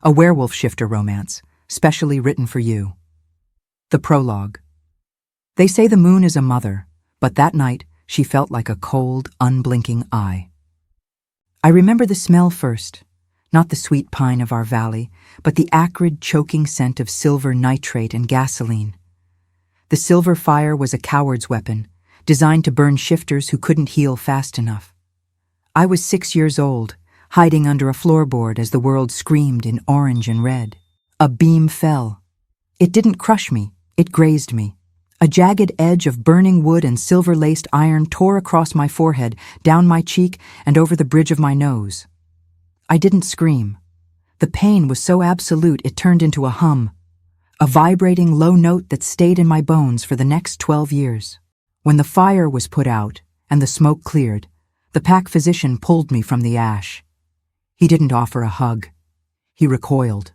a werewolf shifter romance, specially written for you. The prologue. They say the moon is a mother, but that night she felt like a cold, unblinking eye. I remember the smell first, not the sweet pine of our valley, but the acrid, choking scent of silver nitrate and gasoline. The silver fire was a coward's weapon, designed to burn shifters who couldn't heal fast enough. I was 6 years old, hiding under a floorboard as the world screamed in orange and red. A beam fell. It didn't crush me, it grazed me. A jagged edge of burning wood and silver-laced iron tore across my forehead, down my cheek, and over the bridge of my nose. I didn't scream. The pain was so absolute it turned into a hum, a vibrating low note that stayed in my bones for the next 12 years. When the fire was put out and the smoke cleared, the pack physician pulled me from the ash. He didn't offer a hug. He recoiled.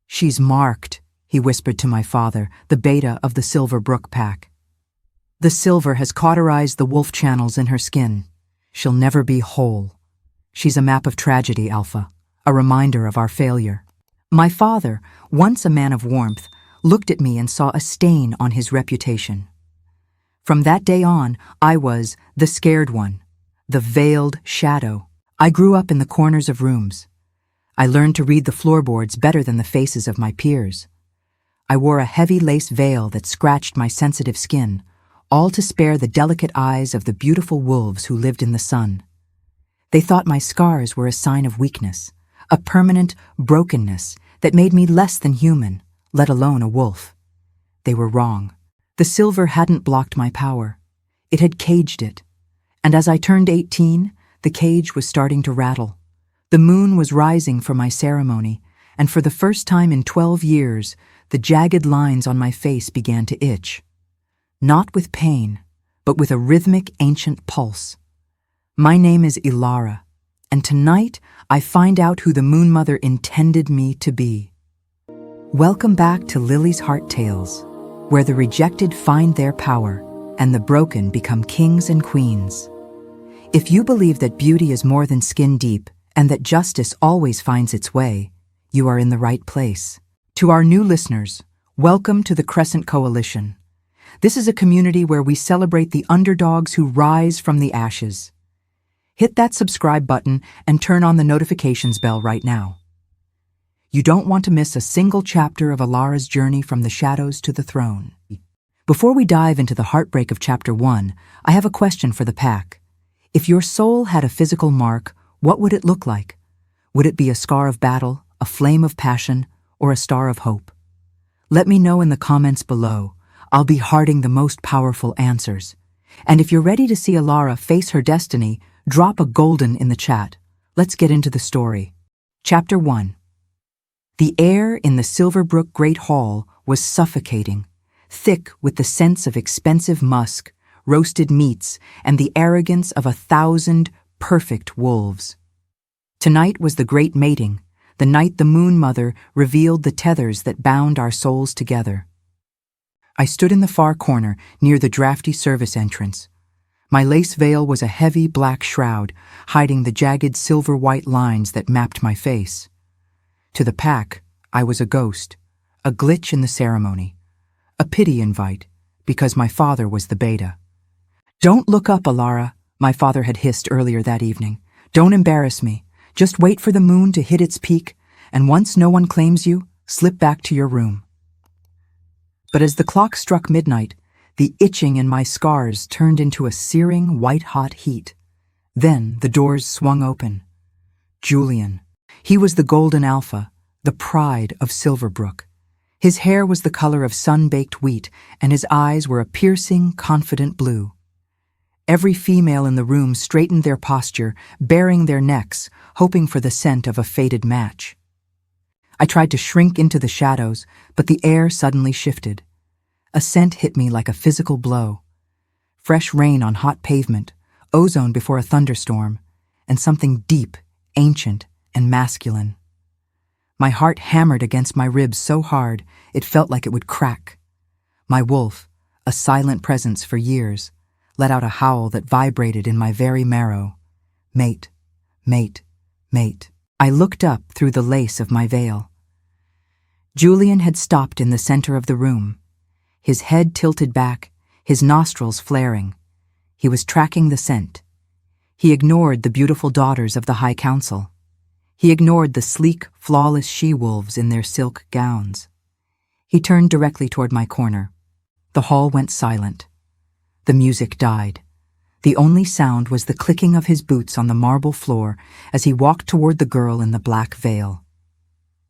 "She's marked," he whispered to my father, the beta of the Silver-Brook pack. "The silver has cauterized the wolf channels in her skin. She'll never be whole. She's a map of tragedy, Alpha, a reminder of our failure." My father, once a man of warmth, looked at me and saw a stain on his reputation. From that day on, I was the scared one, the veiled shadow. I grew up in the corners of rooms. I learned to read the floorboards better than the faces of my peers. I wore a heavy lace veil that scratched my sensitive skin, all to spare the delicate eyes of the beautiful wolves who lived in the sun. They thought my scars were a sign of weakness, a permanent brokenness that made me less than human, let alone a wolf. They were wrong. The silver hadn't blocked my power. It had caged it. And as I turned 18, the cage was starting to rattle. The moon was rising for my ceremony, and for the first time in 12 years, the jagged lines on my face began to itch. Not with pain, but with a rhythmic ancient pulse. My name is Elara, and tonight I find out who the Moon Mother intended me to be. Welcome back to Lily's Heart Tales, where the rejected find their power and the broken become kings and queens. If you believe that beauty is more than skin deep and that justice always finds its way, you are in the right place. To our new listeners, welcome to the Crescent Coalition. This is a community where we celebrate the underdogs who rise from the ashes. Hit that subscribe button and turn on the notifications bell right now. You don't want to miss a single chapter of Elara's journey from the shadows to the throne. Before we dive into the heartbreak of Chapter 1, I have a question for the pack. If your soul had a physical mark, what would it look like? Would it be a scar of battle, a flame of passion, or a star of hope? Let me know in the comments below. I'll be hearting the most powerful answers. And if you're ready to see Elara face her destiny, drop a golden in the chat. Let's get into the story. Chapter 1. The air in the Silver-Brook Great Hall was suffocating, thick with the scents of expensive musk, roasted meats, and the arrogance of 1,000 perfect wolves. Tonight was the great mating, the night the Moon Mother revealed the tethers that bound our souls together. I stood in the far corner, near the drafty service entrance. My lace veil was a heavy black shroud, hiding the jagged silver-white lines that mapped my face. To the pack, I was a ghost, a glitch in the ceremony, a pity invite, because my father was the beta. "Don't look up, Elara," my father had hissed earlier that evening. "Don't embarrass me. Just wait for the moon to hit its peak, and once no one claims you, slip back to your room." But as the clock struck midnight, the itching in my scars turned into a searing, white-hot heat. Then the doors swung open. Julian. He was the Golden Alpha, the pride of Silver-Brook. His hair was the color of sun-baked wheat, and his eyes were a piercing, confident blue. Every female in the room straightened their posture, baring their necks, hoping for the scent of a fated match. I tried to shrink into the shadows, but the air suddenly shifted. A scent hit me like a physical blow. Fresh rain on hot pavement, ozone before a thunderstorm, and something deep, ancient, and masculine. My heart hammered against my ribs so hard it felt like it would crack. My wolf, a silent presence for years, let out a howl that vibrated in my very marrow. Mate, mate, mate. I looked up through the lace of my veil. Julian had stopped in the center of the room, his head tilted back, his nostrils flaring. He was tracking the scent. He ignored the beautiful daughters of the High Council. He ignored the sleek, flawless she-wolves in their silk gowns. He turned directly toward my corner. The hall went silent. The music died. The only sound was the clicking of his boots on the marble floor as he walked toward the girl in the black veil.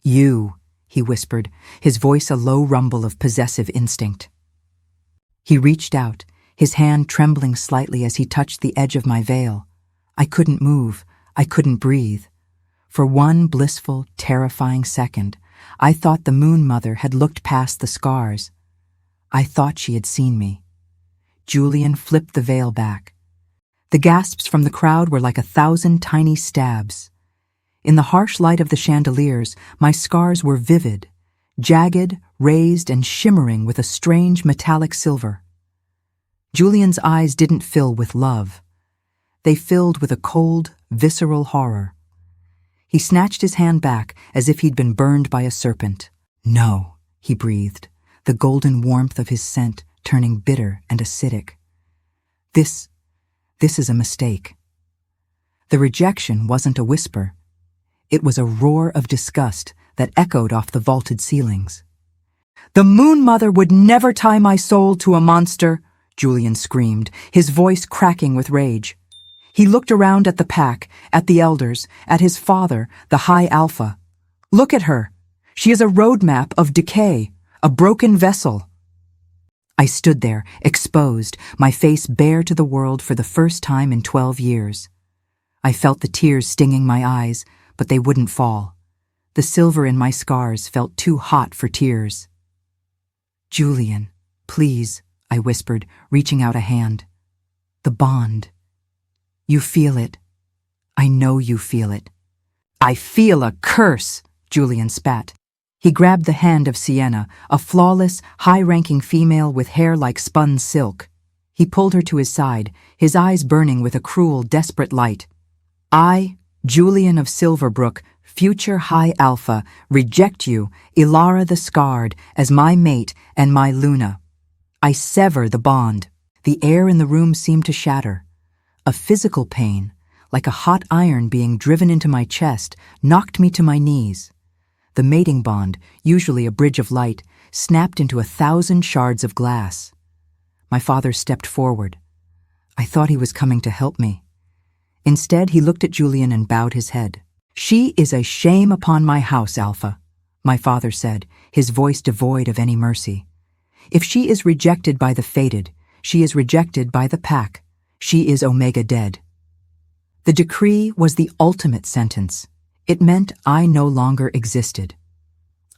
"You," he whispered, his voice a low rumble of possessive instinct. He reached out, his hand trembling slightly as he touched the edge of my veil. I couldn't move. I couldn't breathe. For one blissful, terrifying second, I thought the Moon Mother had looked past the scars. I thought she had seen me. Julian flipped the veil back. The gasps from the crowd were like 1,000 tiny stabs. In the harsh light of the chandeliers, my scars were vivid, jagged, raised, and shimmering with a strange metallic silver. Julian's eyes didn't fill with love. They filled with a cold, visceral horror. He snatched his hand back as if he'd been burned by a serpent. "No," he breathed, the golden warmth of his scent turning bitter and acidic. This is a mistake." The rejection wasn't a whisper. It was a roar of disgust that echoed off the vaulted ceilings. "The Moon Mother would never tie my soul to a monster," Julian screamed, his voice cracking with rage. He looked around at the pack, at the elders, at his father, the High Alpha. "Look at her. She is a roadmap of decay, a broken vessel." I stood there, exposed, my face bare to the world for the first time in 12 years. I felt the tears stinging my eyes, but they wouldn't fall. The silver in my scars felt too hot for tears. "Julian, please," I whispered, reaching out a hand. "The bond. You feel it. I know you feel it." "I feel a curse," Julian spat. He grabbed the hand of Sienna, a flawless, high-ranking female with hair like spun silk. He pulled her to his side, his eyes burning with a cruel, desperate light. "I, Julian of Silver-Brook, future High Alpha, reject you, Elara the Scarred, as my mate and my Luna. I sever the bond." The air in the room seemed to shatter. A physical pain, like a hot iron being driven into my chest, knocked me to my knees. The mating bond, usually a bridge of light, snapped into 1,000 shards of glass. My father stepped forward. I thought he was coming to help me. Instead, he looked at Julian and bowed his head. "She is a shame upon my house, Alpha," my father said, his voice devoid of any mercy. "If she is rejected by the fated, she is rejected by the pack. She is Omega dead." The decree was the ultimate sentence. It meant I no longer existed.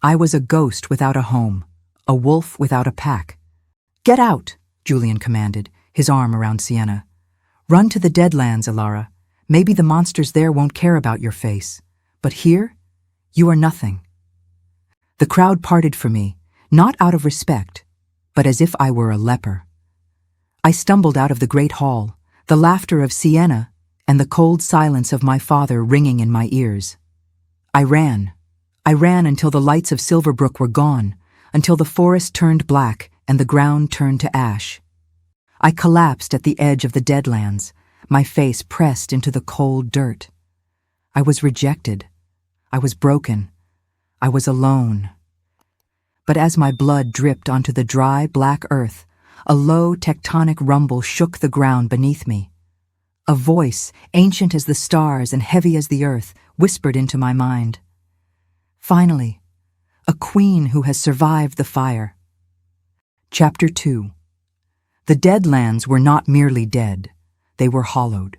I was a ghost without a home, a wolf without a pack. "Get out," Julian commanded, his arm around Sienna. "Run to the Deadlands, Elara. Maybe the monsters there won't care about your face. But here, you are nothing." The crowd parted for me, not out of respect, but as if I were a leper. I stumbled out of the great hall, the laughter of Sienna and the cold silence of my father ringing in my ears. I ran until the lights of Silver-Brook were gone, until the forest turned black and the ground turned to ash. I collapsed at the edge of the Deadlands, my face pressed into the cold dirt. I was rejected. I was broken. I was alone. But as my blood dripped onto the dry, black earth, a low tectonic rumble shook the ground beneath me. A voice, ancient as the stars and heavy as the earth, whispered into my mind. Finally, a queen who has survived the fire. Chapter 2. The Deadlands were not merely dead, they were hollowed.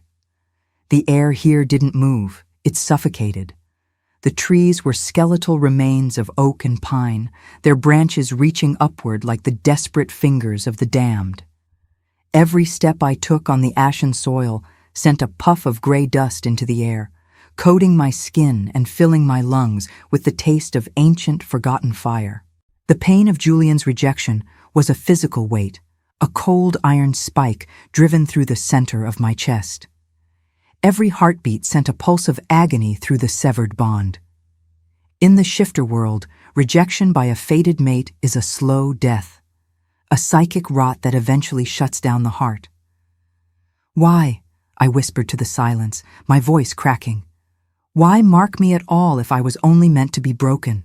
The air here didn't move, it suffocated. The trees were skeletal remains of oak and pine, their branches reaching upward like the desperate fingers of the damned. Every step I took on the ashen soil sent a puff of gray dust into the air, coating my skin and filling my lungs with the taste of ancient, forgotten fire. The pain of Julian's rejection was a physical weight, a cold iron spike driven through the center of my chest. Every heartbeat sent a pulse of agony through the severed bond. In the shifter world, rejection by a fated mate is a slow death, a psychic rot that eventually shuts down the heart. "Why?" I whispered to the silence, my voice cracking. "Why mark me at all if I was only meant to be broken?"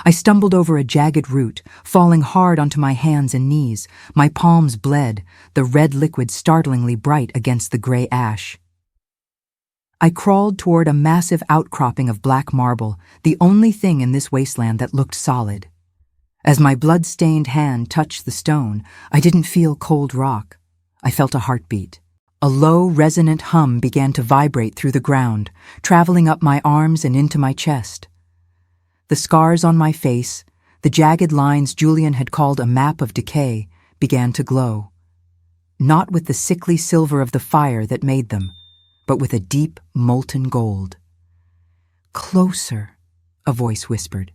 I stumbled over a jagged root, falling hard onto my hands and knees. My palms bled, the red liquid startlingly bright against the gray ash. I crawled toward a massive outcropping of black marble, the only thing in this wasteland that looked solid. As my blood-stained hand touched the stone, I didn't feel cold rock. I felt a heartbeat. A low, resonant hum began to vibrate through the ground, traveling up my arms and into my chest. The scars on my face, the jagged lines Julian had called a map of decay, began to glow. Not with the sickly silver of the fire that made them, but with a deep, molten gold. "Closer," a voice whispered.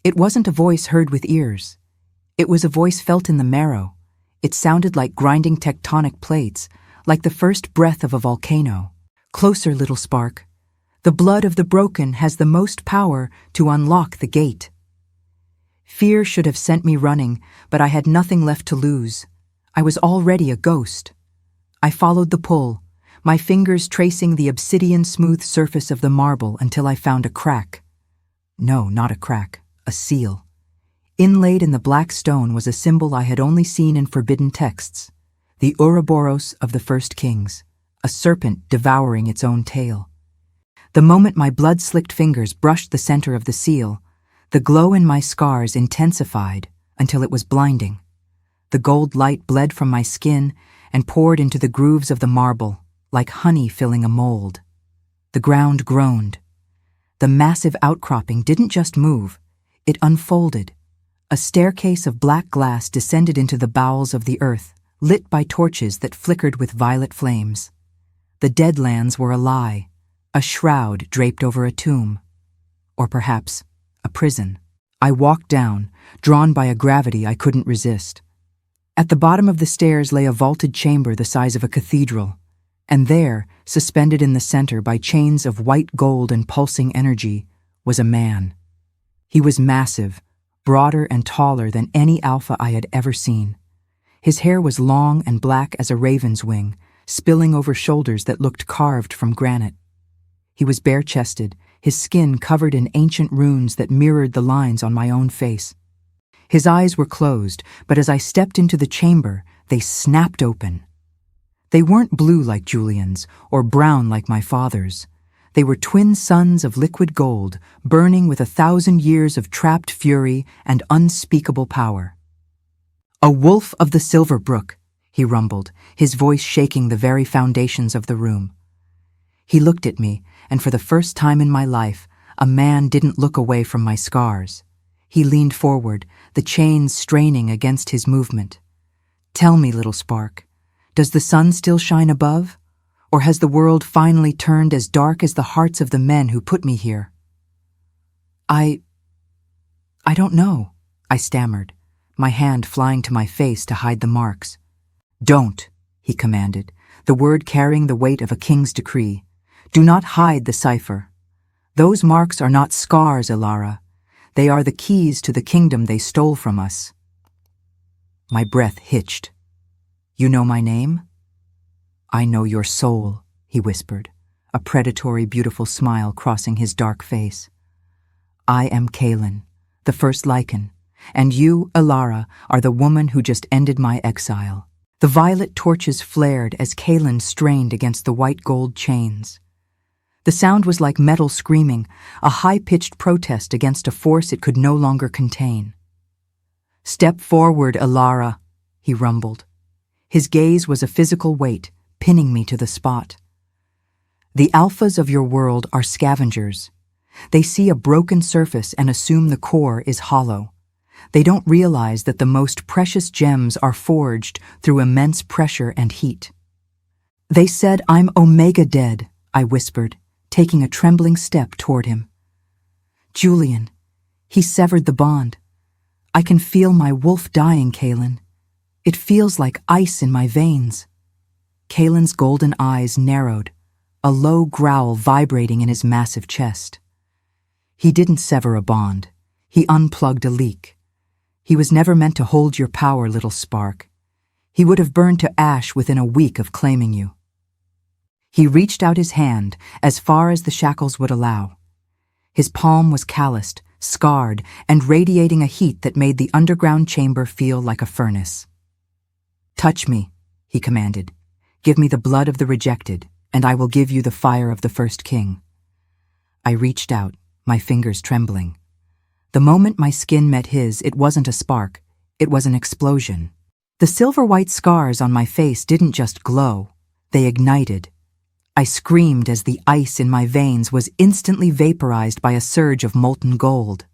It wasn't a voice heard with ears. It was a voice felt in the marrow. It sounded like grinding tectonic plates, like the first breath of a volcano. "Closer, little spark. The blood of the broken has the most power to unlock the gate." Fear should have sent me running, but I had nothing left to lose. I was already a ghost. I followed the pull, my fingers tracing the obsidian-smooth surface of the marble until I found a crack. No, not a crack, a seal. Inlaid in the black stone was a symbol I had only seen in forbidden texts, the Ouroboros of the First Kings, a serpent devouring its own tail. The moment my blood-slicked fingers brushed the center of the seal, the glow in my scars intensified until it was blinding. The gold light bled from my skin and poured into the grooves of the marble, like honey filling a mold. The ground groaned. The massive outcropping didn't just move, it unfolded. A staircase of black glass descended into the bowels of the earth, lit by torches that flickered with violet flames. The Deadlands were a lie, a shroud draped over a tomb. Or perhaps a prison. I walked down, drawn by a gravity I couldn't resist. At the bottom of the stairs lay a vaulted chamber the size of a cathedral, and there, suspended in the center by chains of white gold and pulsing energy, was a man. He was massive, broader and taller than any alpha I had ever seen. His hair was long and black as a raven's wing, spilling over shoulders that looked carved from granite. He was bare-chested, his skin covered in ancient runes that mirrored the lines on my own face. His eyes were closed, but as I stepped into the chamber, they snapped open. They weren't blue like Julian's, or brown like my father's. They were twin suns of liquid gold, burning with 1,000 years of trapped fury and unspeakable power. "A wolf of the Silver-Brook," he rumbled, his voice shaking the very foundations of the room. He looked at me, and for the first time in my life, a man didn't look away from my scars. He leaned forward, the chains straining against his movement. "Tell me, little spark, does the sun still shine above? Or has the world finally turned as dark as the hearts of the men who put me here?" I don't know," I stammered, my hand flying to my face to hide the marks. "Don't," he commanded, the word carrying the weight of a king's decree. "Do not hide the cipher. Those marks are not scars, Elara. They are the keys to the kingdom they stole from us." My breath hitched. "You know my name?" "I know your soul," he whispered, a predatory, beautiful smile crossing his dark face. "I am Kaelin, the first Lycan, and you, Elara, are the woman who just ended my exile." The violet torches flared as Kaelin strained against the white gold chains. The sound was like metal screaming, a high-pitched protest against a force it could no longer contain. "Step forward, Elara," he rumbled. His gaze was a physical weight, pinning me to the spot. "The alphas of your world are scavengers. They see a broken surface and assume the core is hollow. They don't realize that the most precious gems are forged through immense pressure and heat." "They said I'm Omega dead," I whispered, taking a trembling step toward him. "Julian, he severed the bond. I can feel my wolf dying, Kaelin. It feels like ice in my veins." Kalen's golden eyes narrowed, a low growl vibrating in his massive chest. He didn't sever a bond. He unplugged a leak. He was never meant to hold your power, little spark. He would have burned to ash within a week of claiming you. He reached out his hand as far as the shackles would allow. His palm was calloused, scarred, and radiating a heat that made the underground chamber feel like a furnace. "Touch me," he commanded. "Give me the blood of the rejected, and I will give you the fire of the first king." I reached out, my fingers trembling. The moment my skin met his, it wasn't a spark, it was an explosion. The silver-white scars on my face didn't just glow, they ignited. I screamed as the ice in my veins was instantly vaporized by a surge of molten gold.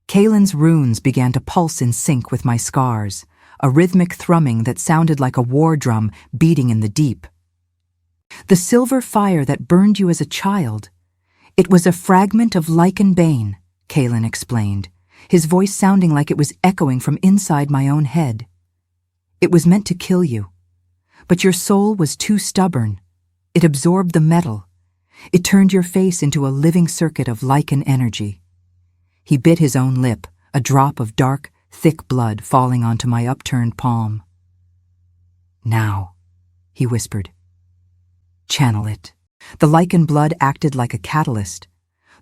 Kalen's runes began to pulse in sync with my scars, a rhythmic thrumming that sounded like a war drum beating in the deep. "The silver fire that burned you as a child. It was a fragment of Lycan Bane," Kalen explained, his voice sounding like it was echoing from inside my own head. "It was meant to kill you, but your soul was too stubborn. It absorbed the metal. It turned your face into a living circuit of Lycan energy." He bit his own lip, a drop of dark, thick blood falling onto my upturned palm. "Now," he whispered. "Channel it." The Lycan blood acted like a catalyst.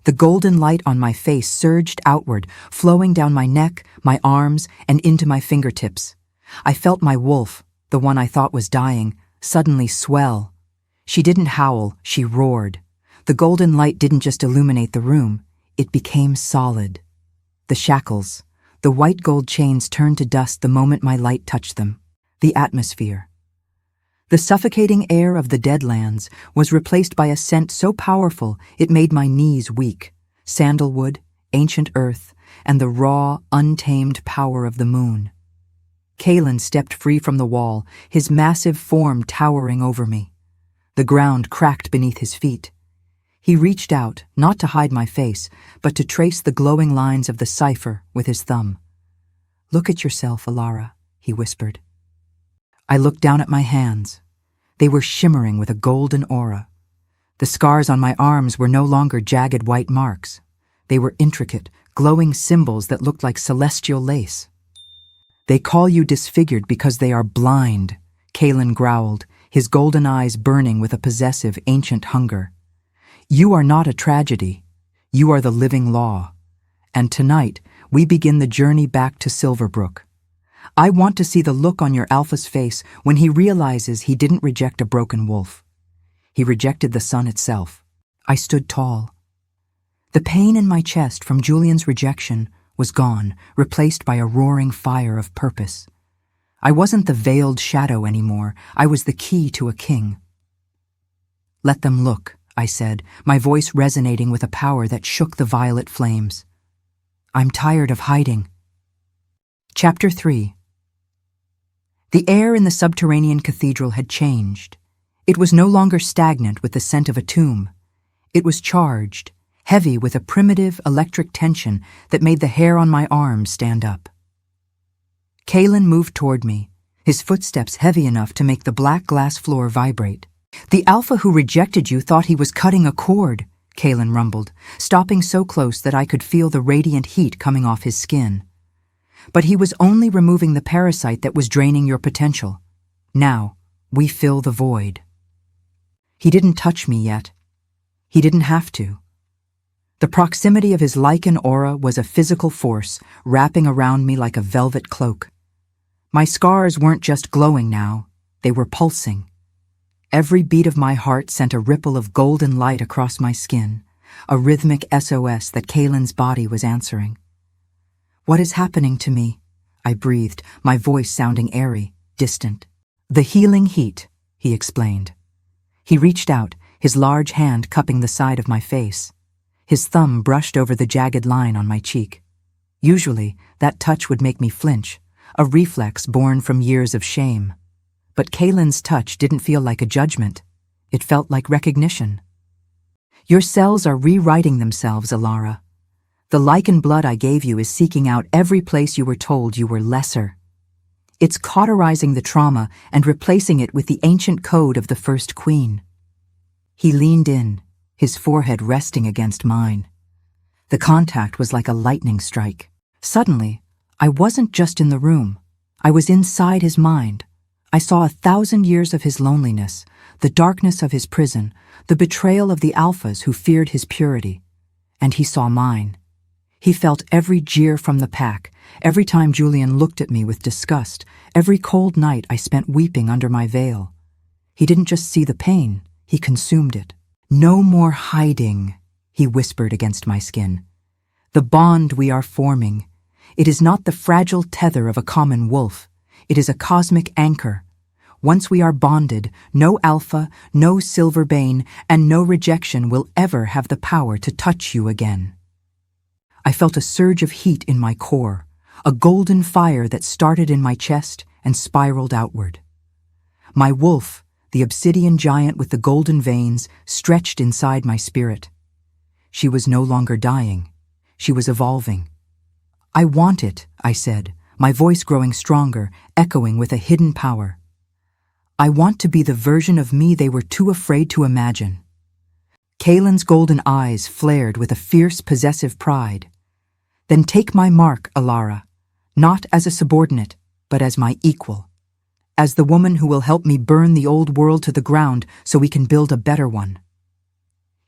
The golden light on my face surged outward, flowing down my neck, my arms, and into my fingertips. I felt my wolf, the one I thought was dying, suddenly swell. She didn't howl, she roared. The golden light didn't just illuminate the room, it became solid. The shackles, the white gold chains turned to dust the moment my light touched them. The atmosphere. The suffocating air of the Deadlands was replaced by a scent so powerful it made my knees weak. Sandalwood, ancient earth, and the raw, untamed power of the moon. Kalen stepped free from the wall, his massive form towering over me. The ground cracked beneath his feet. He reached out, not to hide my face, but to trace the glowing lines of the cipher with his thumb. "Look at yourself, Elara," he whispered. I looked down at my hands. They were shimmering with a golden aura. The scars on my arms were no longer jagged white marks. They were intricate, glowing symbols that looked like celestial lace. "They call you disfigured because they are blind," Kalen growled, his golden eyes burning with a possessive, ancient hunger. "You are not a tragedy. You are the living law. And tonight, we begin the journey back to Silver-Brook. I want to see the look on your alpha's face when he realizes he didn't reject a broken wolf. He rejected the sun itself." I stood tall. The pain in my chest from Julian's rejection was gone, replaced by a roaring fire of purpose. I wasn't the veiled shadow anymore. I was the key to a king. "Let them look," I said, my voice resonating with a power that shook the violet flames. "I'm tired of hiding." Chapter 3. The air in the subterranean cathedral had changed. It was no longer stagnant with the scent of a tomb. It was charged, heavy with a primitive electric tension that made the hair on my arms stand up. Kalen moved toward me, his footsteps heavy enough to make the black glass floor vibrate. "The alpha who rejected you thought he was cutting a cord," Kalen rumbled, stopping so close that I could feel the radiant heat coming off his skin. "But he was only removing the parasite that was draining your potential. Now, we fill the void." He didn't touch me yet. He didn't have to. The proximity of his Lycan aura was a physical force, wrapping around me like a velvet cloak. My scars weren't just glowing now, they were pulsing. Every beat of my heart sent a ripple of golden light across my skin, a rhythmic SOS that Kalen's body was answering. "What is happening to me?" I breathed, my voice sounding airy, distant. "The healing heat," he explained. He reached out, his large hand cupping the side of my face. His thumb brushed over the jagged line on my cheek. Usually, that touch would make me flinch, a reflex born from years of shame. But Kalen's touch didn't feel like a judgment. It felt like recognition. "Your cells are rewriting themselves, Elara. The Lycan blood I gave you is seeking out every place you were told you were lesser. It's cauterizing the trauma and replacing it with the ancient code of the first queen. He leaned in, his forehead resting against mine. The contact was like a lightning strike. Suddenly, I wasn't just in the room. I was inside his mind. I saw 1,000 years of his loneliness, the darkness of his prison, the betrayal of the alphas who feared his purity. And he saw mine. He felt every jeer from the pack, every time Julian looked at me with disgust, every cold night I spent weeping under my veil. He didn't just see the pain, he consumed it. "No more hiding," he whispered against my skin. "The bond we are forming, it is not the fragile tether of a common wolf. It is a cosmic anchor. Once we are bonded, no alpha, no silver bane, and no rejection will ever have the power to touch you again." I felt a surge of heat in my core, a golden fire that started in my chest and spiraled outward. My wolf, the obsidian giant with the golden veins, stretched inside my spirit. She was no longer dying. She was evolving. "I want it," I said, my voice growing stronger, echoing with a hidden power. "I want to be the version of me they were too afraid to imagine." Kaelin's golden eyes flared with a fierce, possessive pride. "Then take my mark, Elara, not as a subordinate, but as my equal. As the woman who will help me burn the old world to the ground so we can build a better one."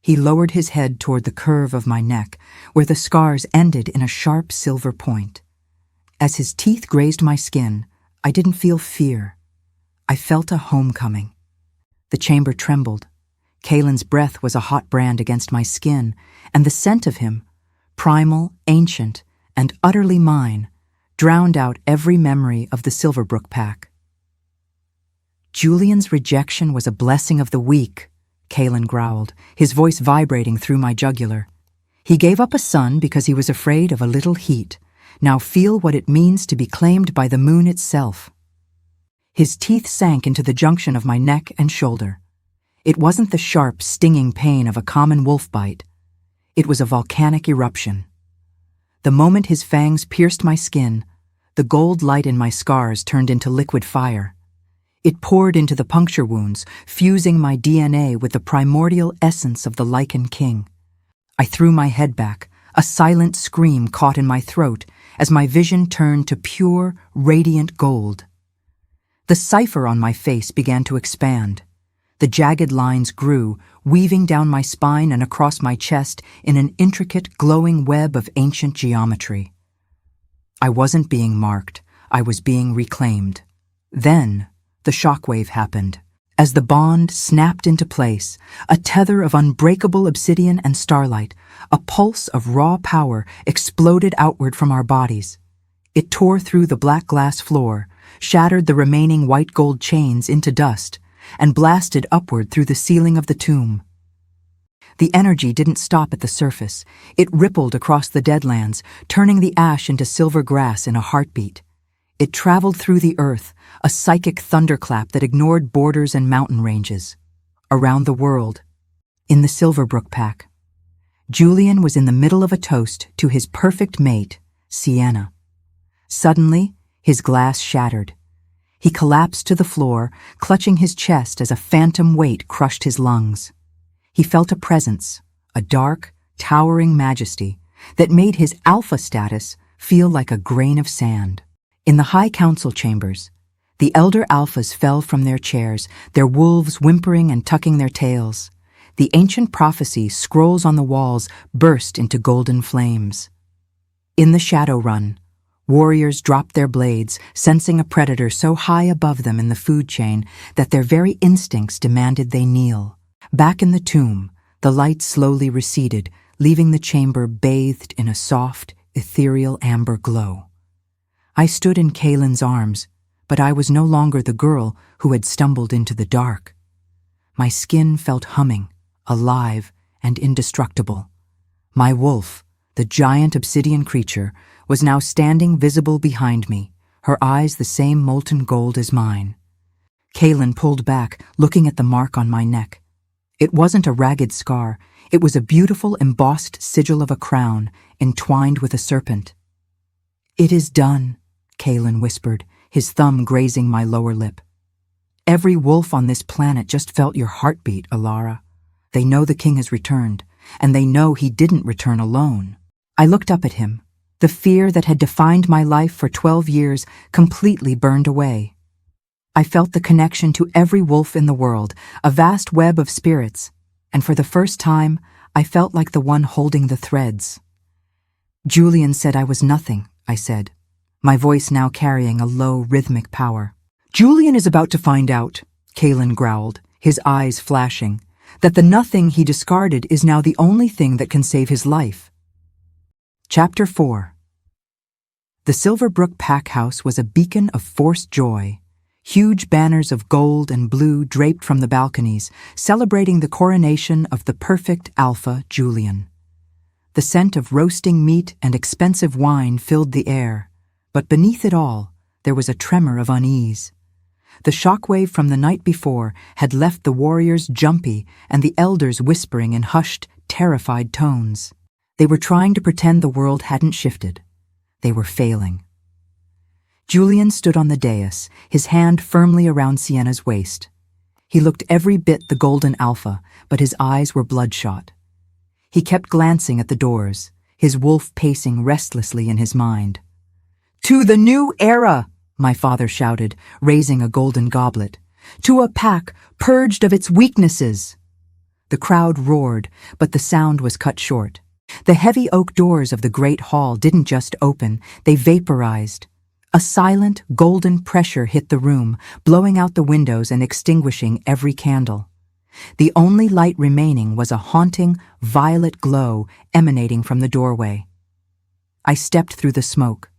He lowered his head toward the curve of my neck, where the scars ended in a sharp silver point. As his teeth grazed my skin, I didn't feel fear. I felt a homecoming. The chamber trembled. Kaelin's breath was a hot brand against my skin, and the scent of him, primal, ancient, and utterly mine, drowned out every memory of the Silver-Brook pack. "Julian's rejection was a blessing of the weak," Kaelin growled, his voice vibrating through my jugular. "He gave up a son because he was afraid of a little heat. Now feel what it means to be claimed by the moon itself." His teeth sank into the junction of my neck and shoulder. It wasn't the sharp, stinging pain of a common wolf bite. It was a volcanic eruption. The moment his fangs pierced my skin, the gold light in my scars turned into liquid fire. It poured into the puncture wounds, fusing my DNA with the primordial essence of the Lycan King. I threw my head back, a silent scream caught in my throat as my vision turned to pure, radiant gold. The cipher on my face began to expand. The jagged lines grew, weaving down my spine and across my chest in an intricate, glowing web of ancient geometry. I wasn't being marked, I was being reclaimed. Then, the shockwave happened. As the bond snapped into place, a tether of unbreakable obsidian and starlight, a pulse of raw power exploded outward from our bodies. It tore through the black glass floor, shattered the remaining white gold chains into dust, and blasted upward through the ceiling of the tomb. The energy didn't stop at the surface. It rippled across the deadlands, turning the ash into silver grass in a heartbeat. It traveled through the earth, a psychic thunderclap that ignored borders and mountain ranges. Around the world, in the Silver-Brook pack, Julian was in the middle of a toast to his perfect mate, Sienna. Suddenly, his glass shattered. He collapsed to the floor, clutching his chest as a phantom weight crushed his lungs. He felt a presence, a dark, towering majesty that made his alpha status feel like a grain of sand. In the high council chambers, the elder alphas fell from their chairs, their wolves whimpering and tucking their tails. The ancient prophecy scrolls on the walls burst into golden flames. In the shadow run, warriors dropped their blades, sensing a predator so high above them in the food chain that their very instincts demanded they kneel. Back in the tomb, the light slowly receded, leaving the chamber bathed in a soft, ethereal amber glow. I stood in Kaelin's arms, but I was no longer the girl who had stumbled into the dark. My skin felt humming, alive, and indestructible. My wolf, the giant obsidian creature, was now standing visible behind me, her eyes the same molten gold as mine. Kaelin pulled back, looking at the mark on my neck. It wasn't a ragged scar, it was a beautiful embossed sigil of a crown, entwined with a serpent. "It is done," Kaelin whispered, his thumb grazing my lower lip. Every wolf on this planet just felt your heartbeat, Elara. They know the king has returned, and they know he didn't return alone. I looked up at him. The fear that had defined my life for 12 years completely burned away. I felt the connection to every wolf in the world, a vast web of spirits, and for the first time, I felt like the one holding the threads. Julian said I was nothing, I said, my voice now carrying a low, rhythmic power. Julian is about to find out, Kalen growled, his eyes flashing, that the nothing he discarded is now the only thing that can save his life. Chapter 4. The Silver-Brook pack house was a beacon of forced joy. Huge banners of gold and blue draped from the balconies, celebrating the coronation of the perfect Alpha Julian. The scent of roasting meat and expensive wine filled the air, but beneath it all, there was a tremor of unease. The shockwave from the night before had left the warriors jumpy and the elders whispering in hushed, terrified tones. They were trying to pretend the world hadn't shifted. They were failing. Julian stood on the dais, his hand firmly around Sienna's waist. He looked every bit the Golden Alpha, but his eyes were bloodshot. He kept glancing at the doors, his wolf pacing restlessly in his mind. "To the new era!" my father shouted, raising a golden goblet. "To a pack purged of its weaknesses!" The crowd roared, but the sound was cut short. The heavy oak doors of the great hall didn't just open, they vaporized. A silent, golden pressure hit the room, blowing out the windows and extinguishing every candle. The only light remaining was a haunting, violet glow emanating from the doorway. I stepped through the smoke.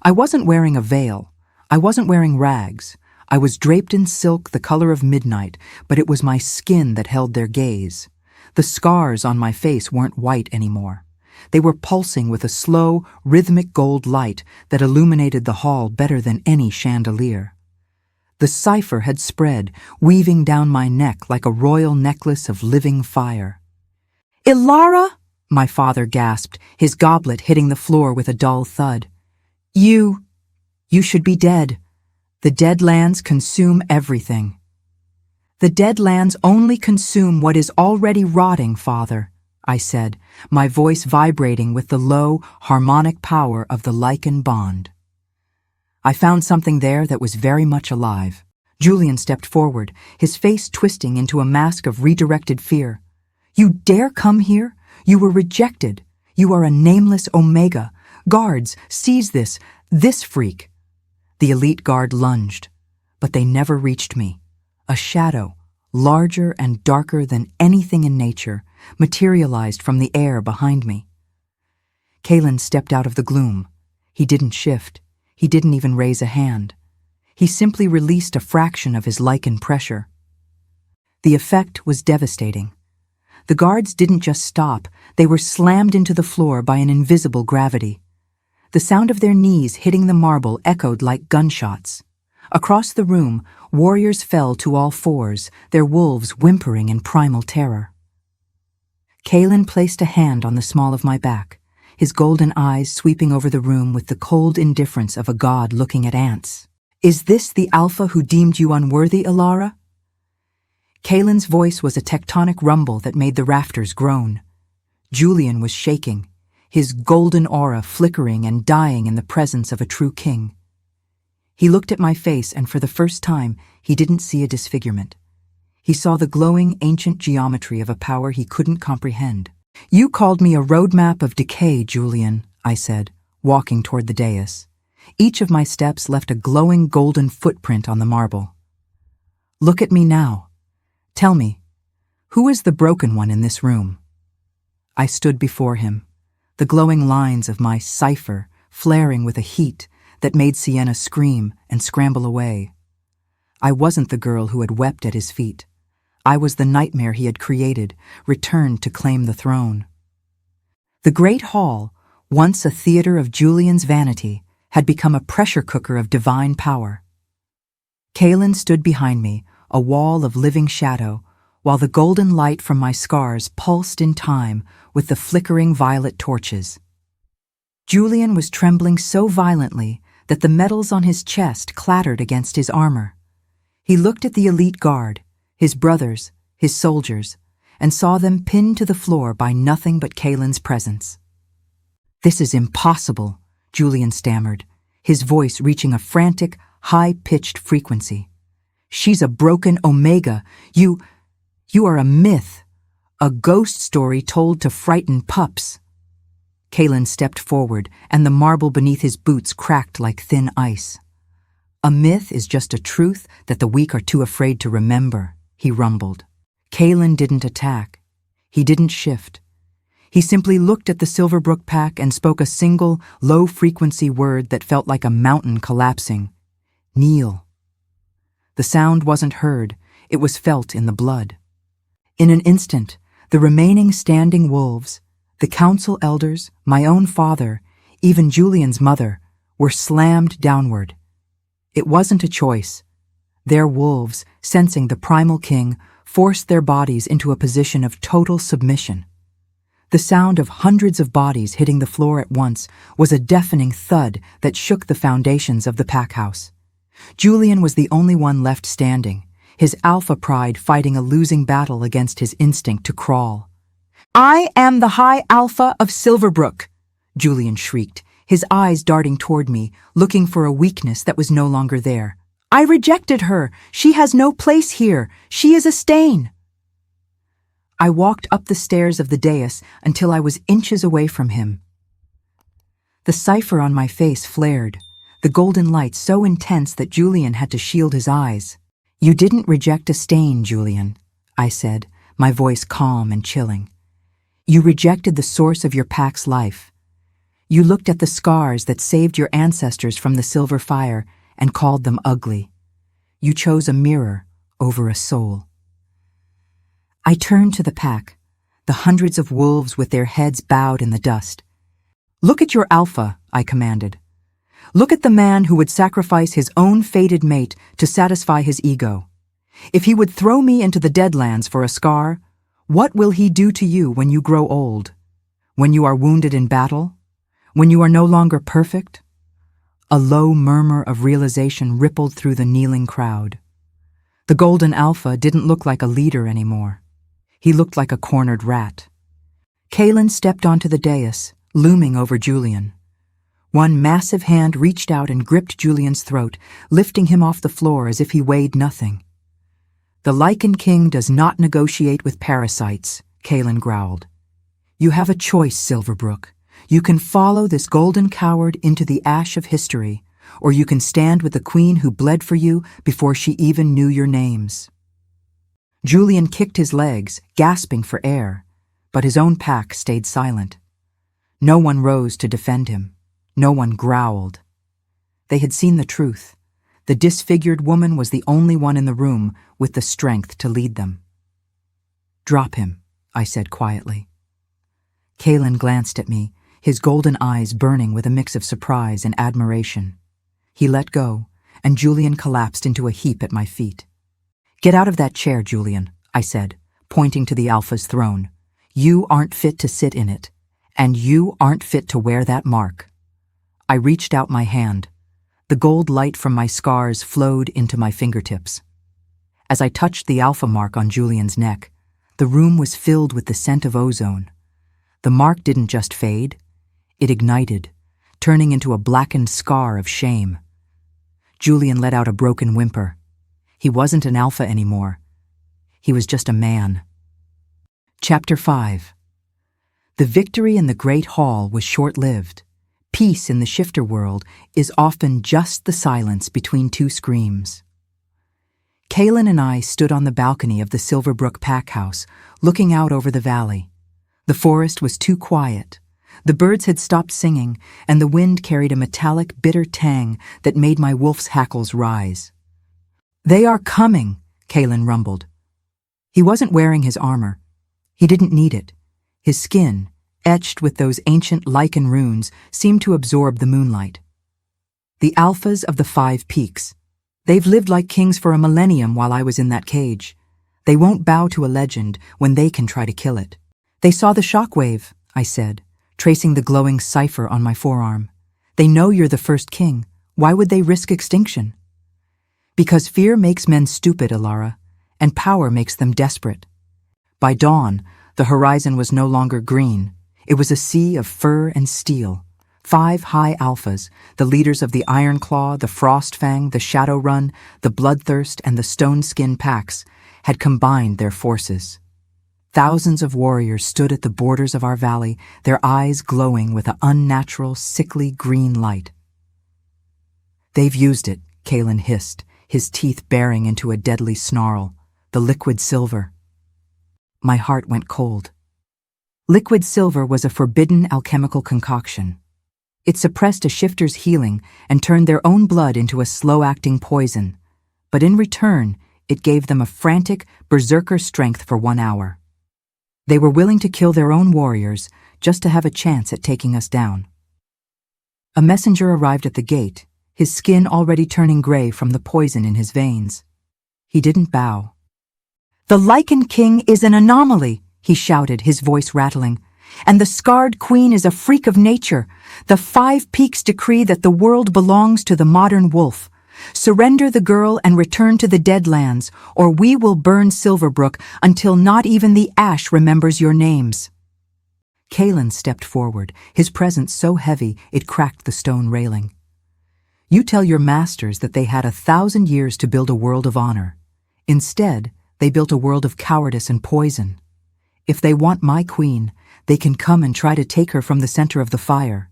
I wasn't wearing a veil. I wasn't wearing rags. I was draped in silk the color of midnight, but it was my skin that held their gaze. The scars on my face weren't white anymore. They were pulsing with a slow, rhythmic gold light that illuminated the hall better than any chandelier. The cipher had spread, weaving down my neck like a royal necklace of living fire. "Elara!" my father gasped, his goblet hitting the floor with a dull thud. You should be dead. The dead lands consume everything." "The dead lands only consume what is already rotting, Father," I said, my voice vibrating with the low, harmonic power of the Lycan bond. I found something there that was very much alive. Julian stepped forward, his face twisting into a mask of redirected fear. "You dare come here? You were rejected. You are a nameless Omega. Guards, seize this freak." The elite guard lunged, but they never reached me. A shadow, larger and darker than anything in nature, materialized from the air behind me. Kalen stepped out of the gloom. He didn't shift. He didn't even raise a hand. He simply released a fraction of his Lycan pressure. The effect was devastating. The guards didn't just stop, they were slammed into the floor by an invisible gravity. The sound of their knees hitting the marble echoed like gunshots. Across the room, warriors fell to all fours, their wolves whimpering in primal terror. Kalen placed a hand on the small of my back, his golden eyes sweeping over the room with the cold indifference of a god looking at ants. "Is this the Alpha who deemed you unworthy, Elara?" Kalen's voice was a tectonic rumble that made the rafters groan. Julian was shaking, his golden aura flickering and dying in the presence of a true king. He looked at my face, and for the first time, he didn't see a disfigurement. He saw the glowing, ancient geometry of a power he couldn't comprehend. "You called me a roadmap of decay, Julian," I said, walking toward the dais. Each of my steps left a glowing golden footprint on the marble. "Look at me now. Tell me, who is the broken one in this room?" I stood before him, the glowing lines of my cipher flaring with a heat that made Sienna scream and scramble away. I wasn't the girl who had wept at his feet. I was the nightmare he had created, returned to claim the throne. The great hall, once a theater of Julian's vanity, had become a pressure cooker of divine power. Kalen stood behind me, a wall of living shadow, while the golden light from my scars pulsed in time with the flickering violet torches. Julian was trembling so violently that the metals on his chest clattered against his armor. He looked at the elite guard, his brothers, his soldiers, and saw them pinned to the floor by nothing but Kaelin's presence. "This is impossible," Julian stammered, his voice reaching a frantic, high-pitched frequency. "She's a broken Omega. You are a myth, a ghost story told to frighten pups." Kaelin stepped forward, and the marble beneath his boots cracked like thin ice. "A myth is just a truth that the weak are too afraid to remember," he rumbled. Kaelin didn't attack. He didn't shift. He simply looked at the Silver-Brook pack and spoke a single, low-frequency word that felt like a mountain collapsing. "Kneel." The sound wasn't heard, it was felt in the blood. In an instant, the remaining standing wolves, the council elders, my own father, even Julian's mother, were slammed downward. It wasn't a choice. Their wolves, sensing the primal king, forced their bodies into a position of total submission. The sound of hundreds of bodies hitting the floor at once was a deafening thud that shook the foundations of the pack house. Julian was the only one left standing, his alpha pride fighting a losing battle against his instinct to crawl. "I am the High Alpha of Silver-Brook," Julian shrieked, his eyes darting toward me, looking for a weakness that was no longer there. "I rejected her. She has no place here. She is a stain." I walked up the stairs of the dais until I was inches away from him. The cipher on my face flared, the golden light so intense that Julian had to shield his eyes. "You didn't reject a stain, Julian," I said, my voice calm and chilling. "You rejected the source of your pack's life. You looked at the scars that saved your ancestors from the silver fire and called them ugly. You chose a mirror over a soul." I turned to the pack, the hundreds of wolves with their heads bowed in the dust. "Look at your alpha," I commanded. "Look at the man who would sacrifice his own fated mate to satisfy his ego. If he would throw me into the Deadlands for a scar, what will he do to you when you grow old? When you are wounded in battle? When you are no longer perfect?" A low murmur of realization rippled through the kneeling crowd. The Golden Alpha didn't look like a leader anymore. He looked like a cornered rat. Kaelin stepped onto the dais, looming over Julian. One massive hand reached out and gripped Julian's throat, lifting him off the floor as if he weighed nothing. "The Lycan King does not negotiate with parasites," Kaelin growled. "You have a choice, Silver-Brook. You can follow this golden coward into the ash of history, or you can stand with the queen who bled for you before she even knew your names." Julian kicked his legs, gasping for air, but his own pack stayed silent. No one rose to defend him. No one growled. They had seen the truth. The disfigured woman was the only one in the room with the strength to lead them. "Drop him," I said quietly. Kaelin glanced at me, his golden eyes burning with a mix of surprise and admiration. He let go, and Julian collapsed into a heap at my feet. "Get out of that chair, Julian," I said, pointing to the Alpha's throne. "You aren't fit to sit in it, and you aren't fit to wear that mark." I reached out my hand. The gold light from my scars flowed into my fingertips. As I touched the Alpha mark on Julian's neck, the room was filled with the scent of ozone. The mark didn't just fade, it ignited, turning into a blackened scar of shame. Julian let out a broken whimper. He wasn't an Alpha anymore. He was just a man. Chapter 5. The victory in the Great Hall was short-lived. Peace in the shifter world is often just the silence between two screams. Kaelin and I stood on the balcony of the Silver-Brook pack house, looking out over the valley. The forest was too quiet. The birds had stopped singing, and the wind carried a metallic, bitter tang that made my wolf's hackles rise. "They are coming," Kaelin rumbled. He wasn't wearing his armor. He didn't need it. His skin, etched with those ancient Lycan runes, seemed to absorb the moonlight. "The Alphas of the 5 Peaks. They've lived like kings for a millennium while I was in that cage. They won't bow to a legend when they can try to kill it." "They saw the shockwave," I said, tracing the glowing cipher on my forearm. "They know you're the first king. Why would they risk extinction? Because fear makes men stupid, Elara, and power makes them desperate. By dawn, the horizon was no longer green. It was a sea of fur and steel. 5 high alphas, the leaders of the Iron Claw, the Frostfang, the Shadowrun, the Bloodthirst, and the Stone Skin packs, had combined their forces. Thousands of warriors stood at the borders of our valley, their eyes glowing with an unnatural, sickly green light. "They've used it," Kalen hissed, his teeth baring into a deadly snarl. "The liquid silver." My heart went cold. Liquid silver was a forbidden alchemical concoction. It suppressed a shifter's healing and turned their own blood into a slow-acting poison, but in return, it gave them a frantic, berserker strength for 1 hour. They were willing to kill their own warriors just to have a chance at taking us down. A messenger arrived at the gate, his skin already turning gray from the poison in his veins. He didn't bow. "The Lycan King is an anomaly," he shouted, his voice rattling. "And the scarred queen is a freak of nature. The 5 Peaks decree that the world belongs to the modern wolf. Surrender the girl and return to the Deadlands, or we will burn Silver-Brook until not even the ash remembers your names." Kalen stepped forward, his presence so heavy it cracked the stone railing. "You tell your masters that they had 1,000 years to build a world of honor. Instead, they built a world of cowardice and poison. If they want my queen, they can come and try to take her from the center of the fire."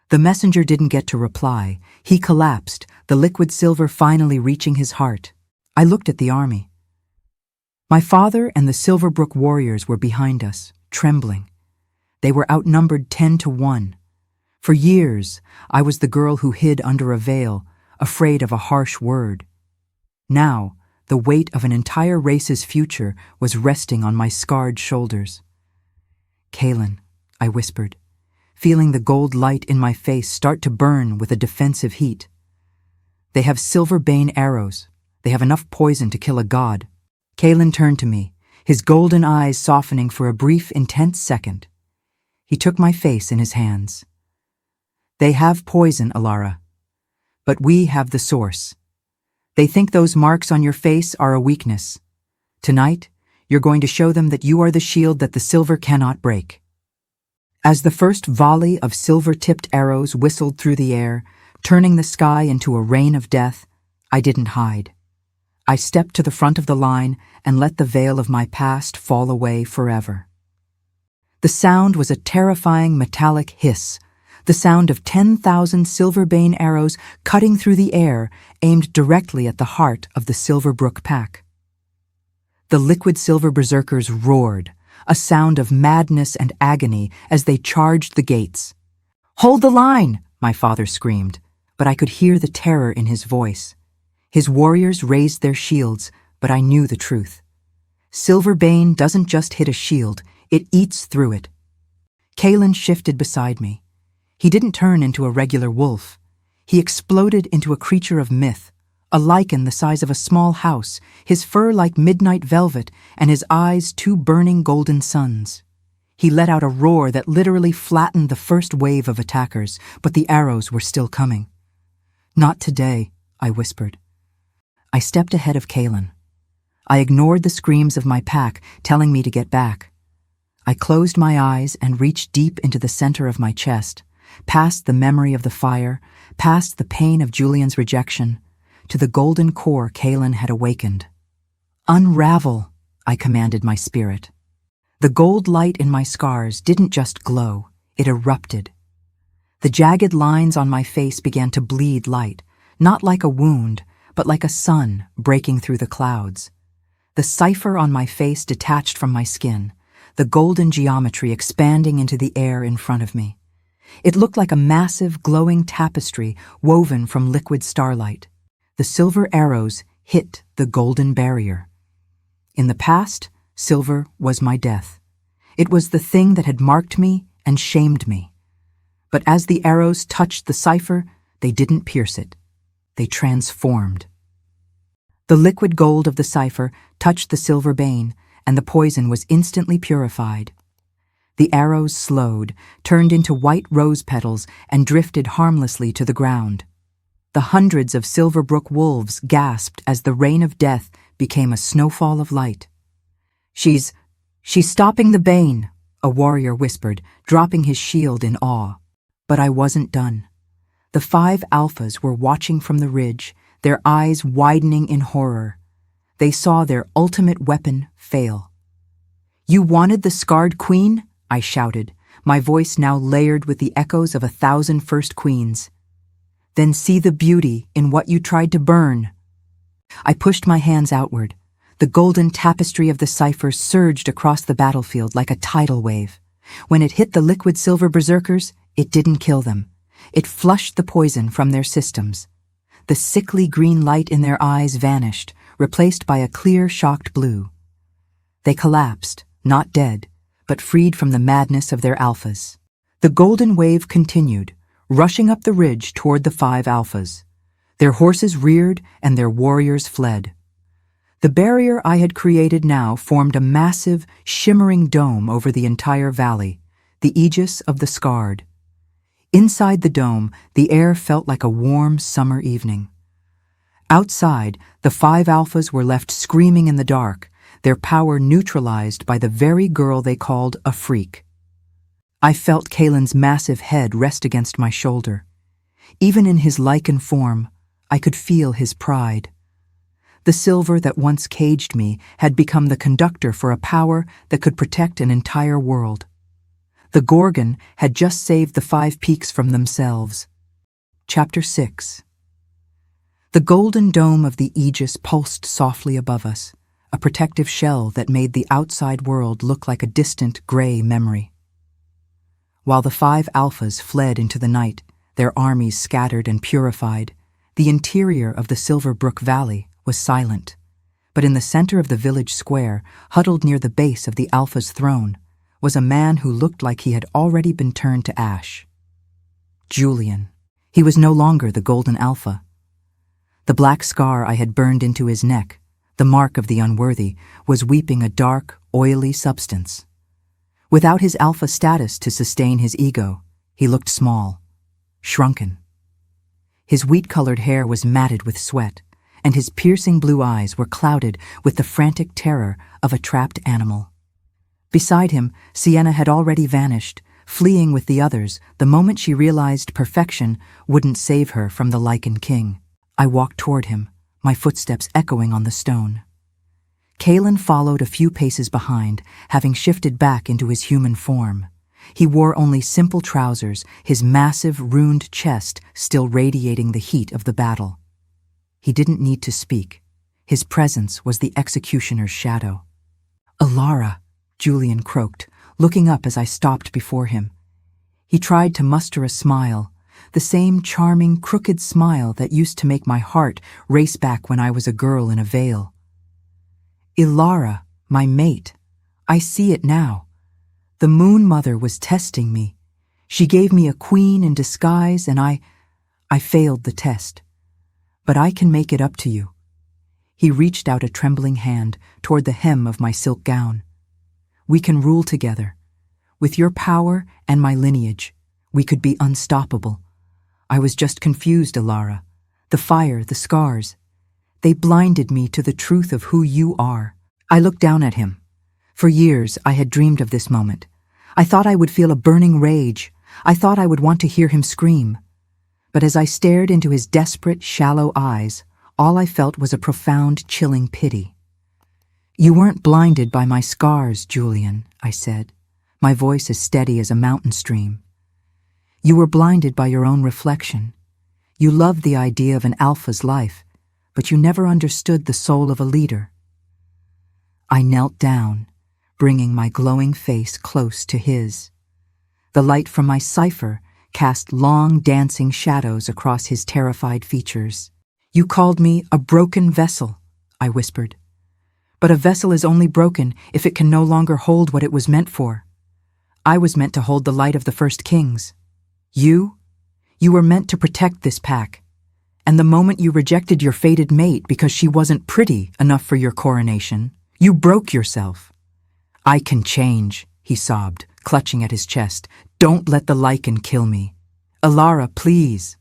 The messenger didn't get to reply. He collapsed, the liquid silver finally reaching his heart. I looked at the army. My father and the Silver-Brook warriors were behind us, trembling. They were outnumbered 10 to 1. For years, I was the girl who hid under a veil, afraid of a harsh word. Now, the weight of an entire race's future was resting on my scarred shoulders. "Kalen," I whispered, feeling the gold light in my face start to burn with a defensive heat. "They have silver bane arrows. They have enough poison to kill a god." Kalen turned to me, his golden eyes softening for a brief, intense second. He took my face in his hands. "They have poison, Elara, but we have the source. They think those marks on your face are a weakness. Tonight, you're going to show them that you are the shield that the silver cannot break." As the first volley of silver-tipped arrows whistled through the air, turning the sky into a rain of death, I didn't hide. I stepped to the front of the line and let the veil of my past fall away forever. The sound was a terrifying metallic hiss, the sound of 10,000 silver-bane arrows cutting through the air, aimed directly at the heart of the Silver-Brook pack. The liquid silver berserkers roared, a sound of madness and agony as they charged the gates. "Hold the line!" my father screamed, but I could hear the terror in his voice. His warriors raised their shields, but I knew the truth. Silver-bane doesn't just hit a shield, it eats through it. Kalen shifted beside me. He didn't turn into a regular wolf. He exploded into a creature of myth, a lichen the size of a small house, his fur like midnight velvet, and his eyes 2 burning golden suns. He let out a roar that literally flattened the first wave of attackers, but the arrows were still coming. "Not today," I whispered. I stepped ahead of Kalen. I ignored the screams of my pack, telling me to get back. I closed my eyes and reached deep into the center of my chest, past the memory of the fire, past the pain of Julian's rejection, to the golden core Kalen had awakened. "Unravel," I commanded my spirit. The gold light in my scars didn't just glow, it erupted. The jagged lines on my face began to bleed light, not like a wound, but like a sun breaking through the clouds. The cipher on my face detached from my skin, the golden geometry expanding into the air in front of me. It looked like a massive, glowing tapestry woven from liquid starlight. The silver arrows hit the golden barrier. In the past, silver was my death. It was the thing that had marked me and shamed me. But as the arrows touched the cipher, they didn't pierce it. They transformed. The liquid gold of the cipher touched the silver bane, and the poison was instantly purified. The arrows slowed, turned into white rose petals, and drifted harmlessly to the ground. The hundreds of Silver-Brook wolves gasped as the rain of death became a snowfall of light. She's stopping the bane," a warrior whispered, dropping his shield in awe. But I wasn't done. The 5 alphas were watching from the ridge, their eyes widening in horror. They saw their ultimate weapon fail. "You wanted the scarred queen?" I shouted, my voice now layered with the echoes of 1,000 first queens. "Then see the beauty in what you tried to burn." I pushed my hands outward. The golden tapestry of the cipher surged across the battlefield like a tidal wave. When it hit the liquid silver berserkers, it didn't kill them. It flushed the poison from their systems. The sickly green light in their eyes vanished, replaced by a clear, shocked blue. They collapsed, not dead, but freed from the madness of their alphas. The golden wave continued, rushing up the ridge toward the 5 alphas. Their horses reared and their warriors fled. The barrier I had created now formed a massive, shimmering dome over the entire valley, the aegis of the scarred. Inside the dome, the air felt like a warm summer evening. Outside, the 5 alphas were left screaming in the dark, their power neutralized by the very girl they called a freak. I felt Kalen's massive head rest against my shoulder. Even in his Lycan form, I could feel his pride. The silver that once caged me had become the conductor for a power that could protect an entire world. The Gorgon had just saved the 5 peaks from themselves. Chapter 6. The golden dome of the aegis pulsed softly above us, a protective shell that made the outside world look like a distant gray memory. While the 5 alphas fled into the night, their armies scattered and purified, the interior of the Silver-Brook Valley was silent. But in the center of the village square, huddled near the base of the Alpha's throne, was a man who looked like he had already been turned to ash. Julian. He was no longer the Golden Alpha. The black scar I had burned into his neck, the mark of the unworthy, was weeping a dark, oily substance. Without his alpha status to sustain his ego, he looked small, shrunken. His wheat-colored hair was matted with sweat, and his piercing blue eyes were clouded with the frantic terror of a trapped animal. Beside him, Sienna had already vanished, fleeing with the others the moment she realized perfection wouldn't save her from the Lycan King. I walked toward him, my footsteps echoing on the stone. Kalen followed a few paces behind, having shifted back into his human form. He wore only simple trousers, his massive, ruined chest still radiating the heat of the battle. He didn't need to speak. His presence was the executioner's shadow. "Elara," Julian croaked, looking up as I stopped before him. He tried to muster a smile, the same charming, crooked smile that used to make my heart race back when I was a girl in a veil. "Elara, my mate. I see it now. The Moon Mother was testing me. She gave me a queen in disguise, and I failed the test. But I can make it up to you." He reached out a trembling hand toward the hem of my silk gown. "We can rule together. With your power and my lineage, we could be unstoppable. I was just confused, Elara. The fire, the scars. They blinded me to the truth of who you are." I looked down at him. For years, I had dreamed of this moment. I thought I would feel a burning rage. I thought I would want to hear him scream. But as I stared into his desperate, shallow eyes, all I felt was a profound, chilling pity. "You weren't blinded by my scars, Julian," I said, my voice as steady as a mountain stream. "You were blinded by your own reflection. You loved the idea of an alpha's life, but you never understood the soul of a leader." I knelt down, bringing my glowing face close to his. The light from my cipher cast long, dancing shadows across his terrified features. "You called me a broken vessel," I whispered. "But a vessel is only broken if it can no longer hold what it was meant for. I was meant to hold the light of the first kings. You were meant to protect this pack. And the moment you rejected your fated mate because she wasn't pretty enough for your coronation, you broke yourself." "I can change," he sobbed, clutching at his chest. "Don't let the Lycan kill me. Elara, please."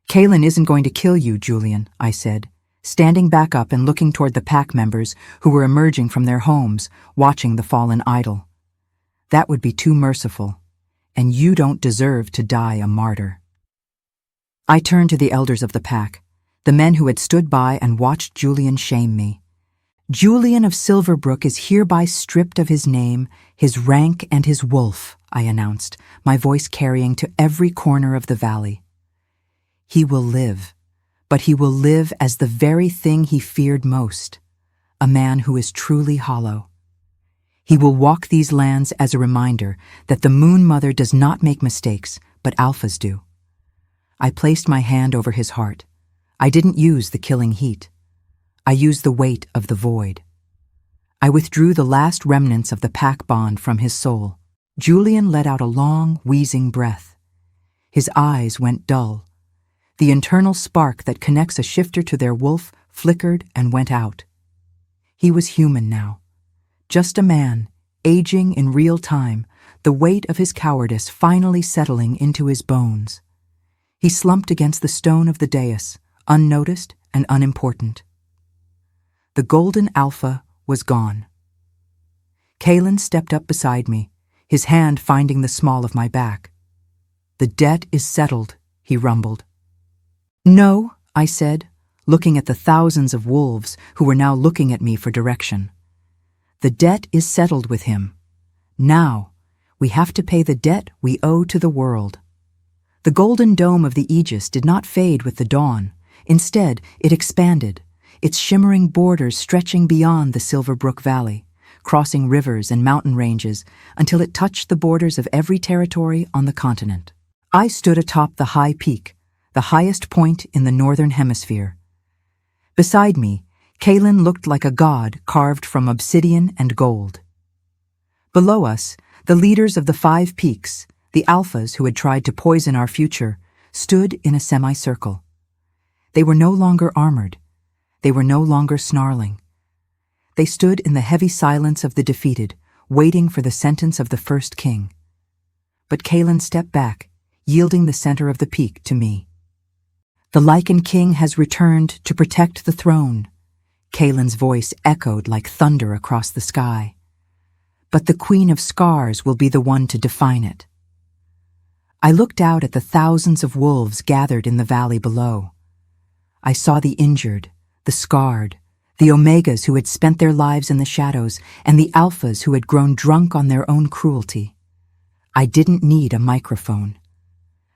Kaelin isn't going to kill you, Julian, I said, standing back up and looking toward the pack members who were emerging from their homes, watching the fallen idol. That would be too merciful, and you don't deserve to die a martyr. I turned to the elders of the pack, the men who had stood by and watched Julian shame me. Julian of Silver-Brook is hereby stripped of his name, his rank, and his wolf, I announced, my voice carrying to every corner of the valley. He will live, but he will live as the very thing he feared most, a man who is truly hollow. He will walk these lands as a reminder that the Moon Mother does not make mistakes, but alphas do. I placed my hand over his heart. I didn't use the killing heat. I used the weight of the void. I withdrew the last remnants of the pack bond from his soul. Julian let out a long, wheezing breath. His eyes went dull. The internal spark that connects a shifter to their wolf flickered and went out. He was human now. Just a man, aging in real time, the weight of his cowardice finally settling into his bones. He slumped against the stone of the dais, unnoticed and unimportant. The Golden Alpha was gone. Kaelin stepped up beside me, his hand finding the small of my back. "The debt is settled," he rumbled. "No," I said, looking at the thousands of wolves who were now looking at me for direction. "The debt is settled with him. Now, we have to pay the debt we owe to the world." The golden dome of the Aegis did not fade with the dawn. Instead, it expanded, its shimmering borders stretching beyond the Silver-Brook Valley, crossing rivers and mountain ranges until it touched the borders of every territory on the continent. I stood atop the high peak, the highest point in the northern hemisphere. Beside me, Kaelin looked like a god carved from obsidian and gold. Below us, the leaders of the 5 peaks, the alphas who had tried to poison our future, stood in a semicircle. They were no longer armored. They were no longer snarling. They stood in the heavy silence of the defeated, waiting for the sentence of the first king. But Kaelin stepped back, yielding the center of the peak to me. "The Lycan King has returned to protect the throne," Kaelin's voice echoed like thunder across the sky. "But the Queen of Scars will be the one to define it." I looked out at the thousands of wolves gathered in the valley below. I saw the injured, the scarred, the Omegas who had spent their lives in the shadows, and the Alphas who had grown drunk on their own cruelty. I didn't need a microphone.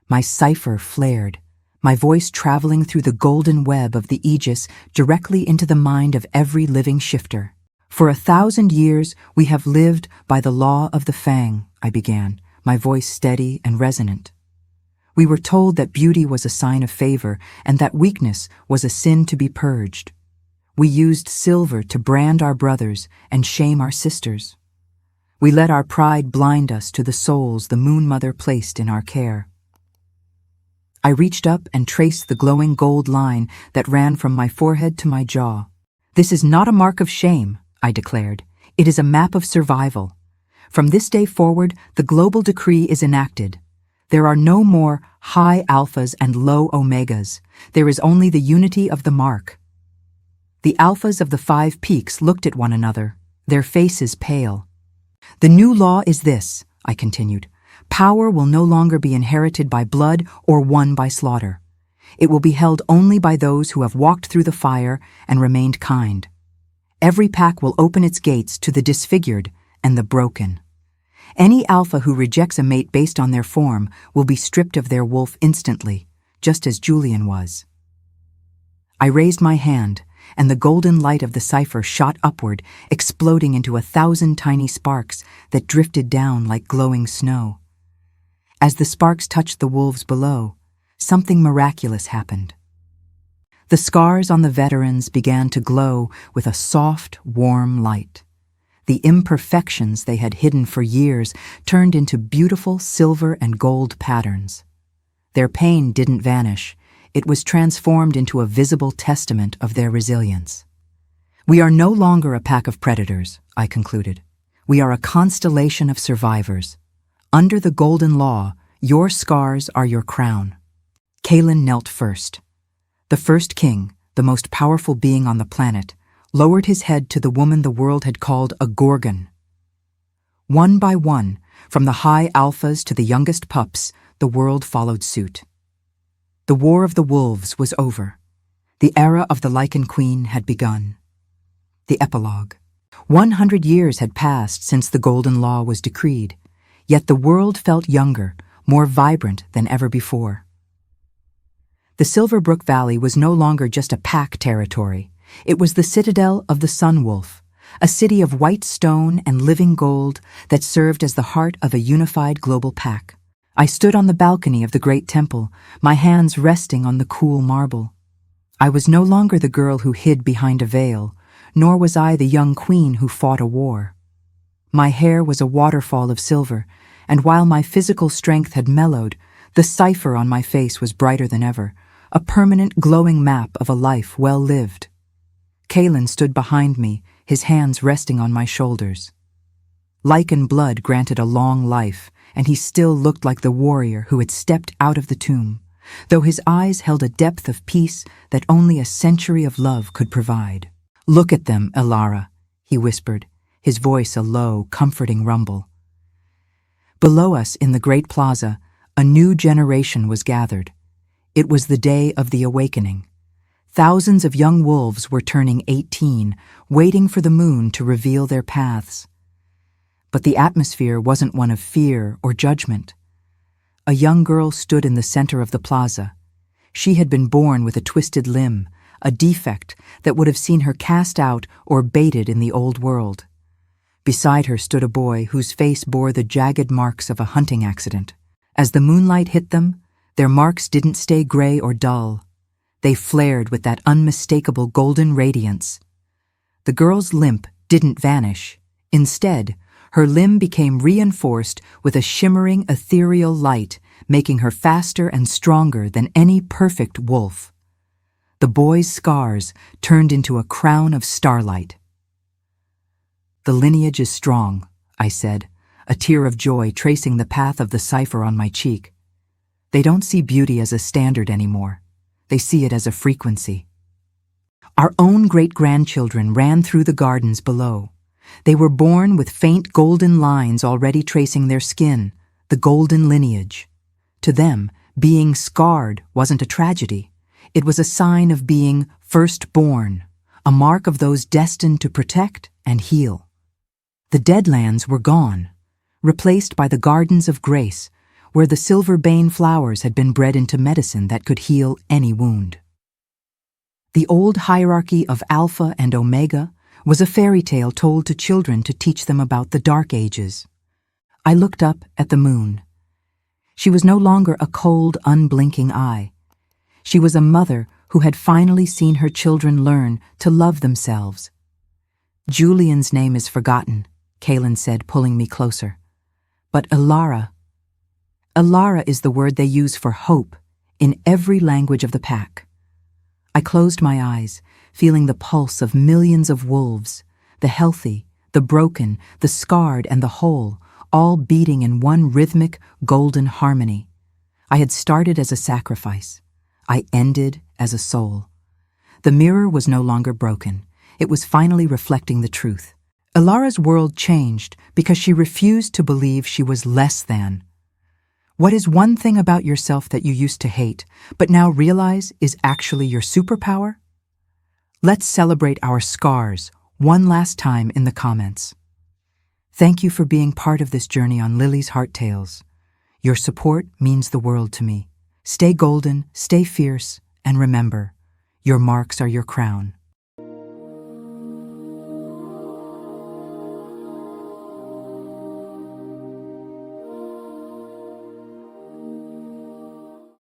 My cipher flared, my voice traveling through the golden web of the Aegis directly into the mind of every living shifter. "For 1,000 years we have lived by the law of the Fang," I began, my voice steady and resonant. "We were told that beauty was a sign of favor and that weakness was a sin to be purged. We used silver to brand our brothers and shame our sisters. We let our pride blind us to the souls the Moon Mother placed in our care." I reached up and traced the glowing gold line that ran from my forehead to my jaw. "This is not a mark of shame," I declared. "It is a map of survival. From this day forward, the global decree is enacted. There are no more high alphas and low omegas. There is only the unity of the mark." The alphas of the 5 peaks looked at one another, their faces pale. "The new law is this," I continued. "Power will no longer be inherited by blood or won by slaughter. It will be held only by those who have walked through the fire and remained kind. Every pack will open its gates to the disfigured and the broken. Any alpha who rejects a mate based on their form will be stripped of their wolf instantly, just as Julian was." I raised my hand, and the golden light of the cipher shot upward, exploding into 1,000 tiny sparks that drifted down like glowing snow. As the sparks touched the wolves below, something miraculous happened. The scars on the veterans began to glow with a soft, warm light. The imperfections they had hidden for years turned into beautiful silver and gold patterns. Their pain didn't vanish. It was transformed into a visible testament of their resilience. "We are no longer a pack of predators," I concluded. "We are a constellation of survivors. Under the golden law, your scars are your crown." Kaelin knelt first. The first king, the most powerful being on the planet, lowered his head to the woman the world had called a Gorgon. One by one, from the high alphas to the youngest pups, the world followed suit. The War of the Wolves was over. The era of the Lycan Queen had begun. The epilogue. 100 years had passed since the Golden Law was decreed, yet the world felt younger, more vibrant than ever before. The Silver-Brook Valley was no longer just a pack territory. It was the citadel of the Sun Wolf, a city of white stone and living gold that served as the heart of a unified global pack. I stood on the balcony of the great temple, my hands resting on the cool marble. I was no longer the girl who hid behind a veil, nor was I the young queen who fought a war. My hair was a waterfall of silver, and while my physical strength had mellowed, the cipher on my face was brighter than ever, a permanent glowing map of a life well lived. Kaelin stood behind me, his hands resting on my shoulders. Lycan blood granted a long life, and he still looked like the warrior who had stepped out of the tomb, though his eyes held a depth of peace that only a century of love could provide. "Look at them, Elara," he whispered, his voice a low, comforting rumble. Below us in the great plaza, a new generation was gathered. It was the day of the awakening. Thousands of young wolves were turning 18, waiting for the moon to reveal their paths. But the atmosphere wasn't one of fear or judgment. A young girl stood in the center of the plaza. She had been born with a twisted limb, a defect that would have seen her cast out or baited in the old world. Beside her stood a boy whose face bore the jagged marks of a hunting accident. As the moonlight hit them, their marks didn't stay gray or dull. They flared with that unmistakable golden radiance. The girl's limp didn't vanish. Instead, her limb became reinforced with a shimmering ethereal light, making her faster and stronger than any perfect wolf. The boy's scars turned into a crown of starlight. "The lineage is strong," I said, a tear of joy tracing the path of the cipher on my cheek. "They don't see beauty as a standard anymore. They see it as a frequency." Our own great-grandchildren ran through the gardens below. They were born with faint golden lines already tracing their skin, the golden lineage. To them, being scarred wasn't a tragedy. It was a sign of being firstborn, a mark of those destined to protect and heal. The Deadlands were gone, replaced by the Gardens of Grace, where the silver-bane flowers had been bred into medicine that could heal any wound. The old hierarchy of Alpha and Omega was a fairy tale told to children to teach them about the Dark Ages. I looked up at the moon. She was no longer a cold, unblinking eye. She was a mother who had finally seen her children learn to love themselves. "Julian's name is forgotten," Kaelin said, pulling me closer. "But Elara is the word they use for hope in every language of the pack." I closed my eyes, feeling the pulse of millions of wolves, the healthy, the broken, the scarred, and the whole, all beating in one rhythmic, golden harmony. I had started as a sacrifice. I ended as a soul. The mirror was no longer broken. It was finally reflecting the truth. Elara's world changed because she refused to believe she was less than. What is one thing about yourself that you used to hate, but now realize is actually your superpower? Let's celebrate our scars one last time in the comments. Thank you for being part of this journey on Lily's Heart Tales. Your support means the world to me. Stay golden, stay fierce, and remember, your marks are your crown.